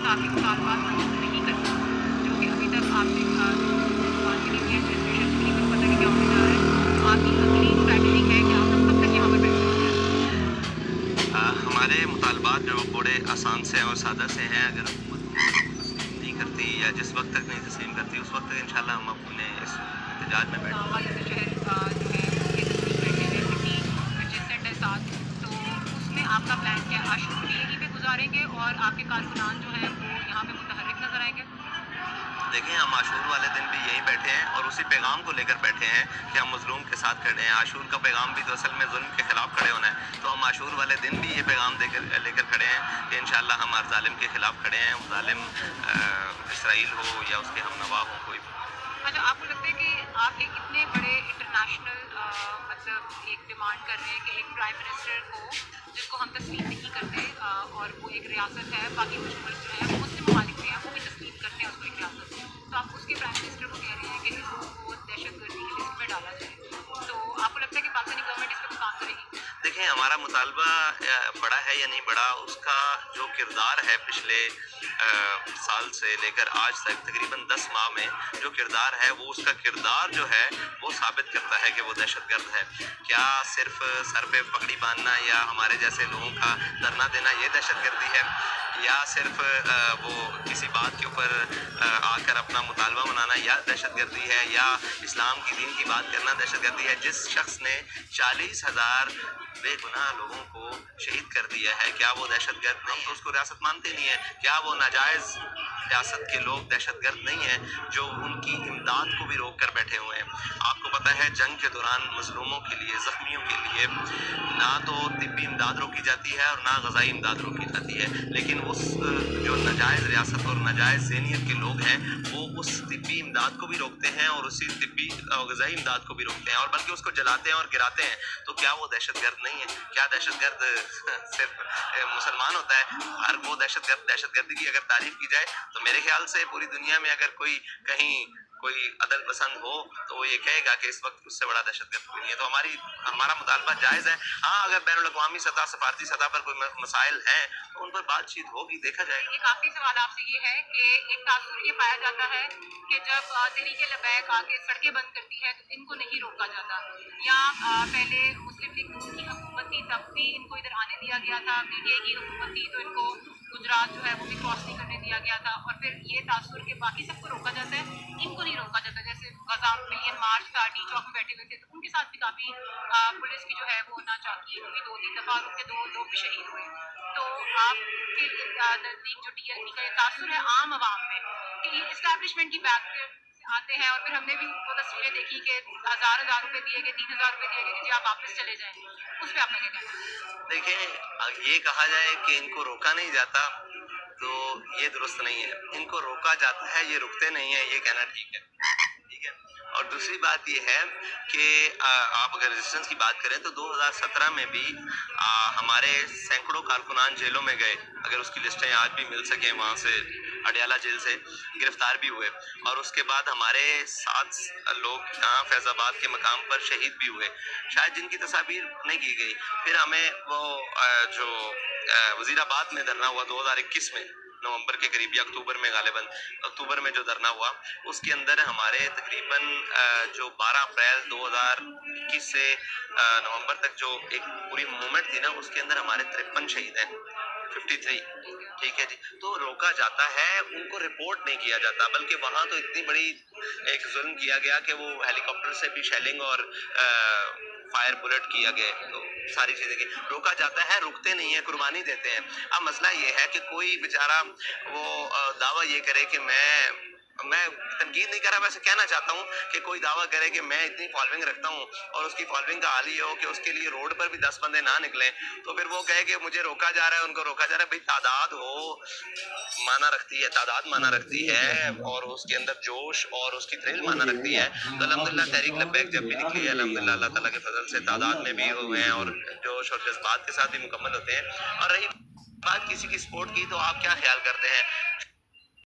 आपके मुतालबात मंजूर नहीं करती, जो कि अभी तक आपने बात करी कि एडमिनिस्ट्रेशन तकरीबन पता नहीं क्या होने जा रहा है, आपकी अगली स्ट्रैटेजी है कि आप लोग कब तक यहाँ पर बैठे हुए हैं? हमारे मुतालबात जो बड़े आसान से और सादा से हैं, अगर हुकूमत तस्लीम नहीं करती या जिस वक्त तक नहीं तस्लीम करती उस वक्त तक इंशाल्लाह हम अपने इस एहतजाज में बैठ वालिद शहर जो है उसके नज़दीक बैठे हुए सिटी पच्चीस सेंटर 7, तो उसमें आपका प्लान क्या है? आशूर भी यहीं पे गुजारेंगे और आपके कारकुनान जो हैं वो यहाँ पे मुतहर्रिक नजर आएंगे? देखें, हम आशूर वाले दिन भी यहीं बैठे हैं और उसी पैगाम को लेकर बैठे हैं कि हम मजलूम के साथ खड़े हैं। आशूर का पैगाम भी तो असल में जुल्म के खिलाफ खड़े होना है, तो हम आशूर वाले दिन भी ये पैगाम लेकर खड़े हैं कि इंशाल्लाह हम हर जालिम के खिलाफ खड़े हैं, वो जालिम इसराइल हो या उसके हमनवा हो, कोई भी। अच्छा, आपको लगता है कि आप एक इतने बड़े इंटरनेशनल मतलब एक डिमांड कर रहे हैं कि एक प्राइम मिनिस्टर को जिसको हम तस्लीम नहीं करते, और वो एक रियासत है, बाकी कुछ मुल्क जो है वो मुस्लिम ममालिक में है वो भी तस्लीम करते हैं उसको एक रियासत, तो आप उसके प्राइम मिनिस्टर को कह रहे हैं कि इसको दहशतगर्दी की लिस्ट में डाला जाए, तो आपको लगता है कि पाकिस्तानी गवर्नमेंट इस पर काम करेगी? देखें, हमारा मुतालबा बड़ा है या नहीं बड़ा, उसका जो किरदार है पिछले साल से लेकर आज तक तकरीबन 10 माह में जो किरदार है, वो उसका किरदार जो है वो साबित करता है कि वो दहशतगर्द है। क्या सिर्फ सर पे पगड़ी बांधना या हमारे जैसे लोगों का धरना देना ये दहशतगर्दी है, या सिर्फ वो किसी बात के ऊपर आकर अपना मुतालबा मनाना या दहशतगर्दी है, या इस्लाम की दीन की बात करना दहशतगर्दी है? जिस शख्स ने 40,000 बेगुनाह लोगों को शहीद कर दिया है, क्या वो दहशतगर्द नहीं है? उसको रियासत मानते नहीं है? क्या वो नाजायज रियासत के लोग दहशतगर्द नहीं हैं जो उनकी इमदाद को भी रोक कर बैठे हुए हैं? आपको पता है, जंग के दौरान मजलूमों के लिए, जख्मियों के लिए ना तो तिब्बी इमदाद रोकी जाती है और ना गज़ाई इमदाद रोकी जाती है, लेकिन उस जो नाजायज़ रियासत और नाजायज़ ज़हनियत के लोग हैं वो उस तिब्बी इमदाद को भी रोकते हैं और उसी तिब्बी गज़ाई इमदाद को भी रोकते हैं और बल्कि उसको जलाते हैं और गिराते हैं। तो क्या वो दहशतगर्द नहीं है? क्या दहशतगर्द सिर्फ मुसलमान होता है? हर वो दहशतगर्दी की अगर तारीफ की जाए तो मेरे ख्याल से पूरी दुनिया में अगर कहीं कोई अदल पसंद हो तो वो ये कहेगा कि इस वक्त उससे बड़ा दहशतगर्द कोई नहीं है। तो हमारा मुतालबा जायज़ है। हाँ, अगर बैनुल अक़वामी सतह, सफारती सतह पर कोई मसाइल हैं तो उन पर बातचीत होगी, देखा जाएगा। एक आखिरी सवाल आपसे ये है कि एक तासुर ये पाया जाता है कि जब तहरीक लबैक आके सड़कें बंद करती है तो इनको नहीं रोका जाता, या पहले मुस्लिम लीग नून की हुकूमत थी तब भी इनको इधर आने दिया गया था, पीटीआई की हुकूमत थी तो इनको गुजरात जो है वो भी क्रॉस नहीं करने दिया गया था, और फिर ये तासुर के बाकी सबको रोका जाता है, इनको नहीं रोका जाता। जैसे गजा मिलियन मार्च था, टी चौक में बैठे हुए थे तो उनके साथ भी काफ़ी पुलिस की जो है वो नाचाकी है, क्योंकि 2-3 दफ़ा और उनके 2 लोग भी शहीद हुए। तो आपके नज़दीक जो टीएलपी का ये तासुर है आम आवाम में कि ये इस्टेब्लिशमेंट की बैक आते हैं, और फिर हमने भी वो तस्वीरें देखी कि हज़ार रुपए दिए गए, 3,000 रुपए दिए गए कि जी आप वापस चले जाएं, उस पर आपका क्या कहना है? देखें, ये कहा जाए कि इनको रोका नहीं जाता तो ये दुरुस्त नहीं है। इनको रोका जाता है, ये रुकते नहीं है, ये कहना ठीक है। ठीक है। और दूसरी बात ये है कि आप अगर रेजिस्टेंस की बात करें तो 2017 में भी हमारे सैकड़ों कारकुनान जेलों में गए, अगर उसकी लिस्टें आज भी मिल सकें, वहाँ से अडयाला जेल से गिरफ्तार भी हुए, और उसके बाद हमारे 7 लोग यहाँ फैज़ाबाद के मकाम पर शहीद भी हुए, शायद जिनकी तस्वीर नहीं की गई। फिर हमें वो जो वजीराबाद में धरना हुआ 2021 में, नवंबर के करीब या अक्टूबर में, गालिबन अक्टूबर में जो धरना हुआ, उसके अंदर हमारे तकरीबन जो 12 अप्रैल 2021 से नवंबर तक जो एक पूरी मूवमेंट थी ना, उसके अंदर हमारे 53 शहीद हैं, 53। ठीक है जी। तो रोका जाता है, उनको रिपोर्ट नहीं किया जाता, बल्कि वहाँ तो इतनी बड़ी एक जुल्म किया गया कि वो हेलीकॉप्टर से भी शेलिंग और फायर बुलेट किया गया, तो सारी चीज़ें की रोका जाता है, रुकते नहीं है, कुर्बानी देते हैं। अब मसला ये है कि कोई बेचारा वो दावा ये करे कि मैं तनकीद नहीं कर रहा, वैसे कहना चाहता हूँ कि कोई दावा करे कि मैं इतनी फॉलोइंग रखता हूँ और उसकी फॉलोइंग का हाल ये हो कि उसके लिए रोड पर भी 10 बंदे ना निकले, तो फिर वो कहे कि मुझे रोका जा रहा है, उनको रोका जा रहा है। भाई, तादाद हो माना रखती है, तादाद माना रखती है, और उसके अंदर जोश और उसकी थ्रिल माना रखती है। तो अल्हम्दुलिल्लाह तहरीक लब्बैक जब भी निकली है, अल्हम्दुलिल्लाह अल्लाह ताला के फजल से तादाद में भी हुए हैं और जोश और जज्बात के साथ भी मुकम्मल होते हैं। और रही बात किसी की सपोर्ट की, तो आप क्या ख्याल करते हैं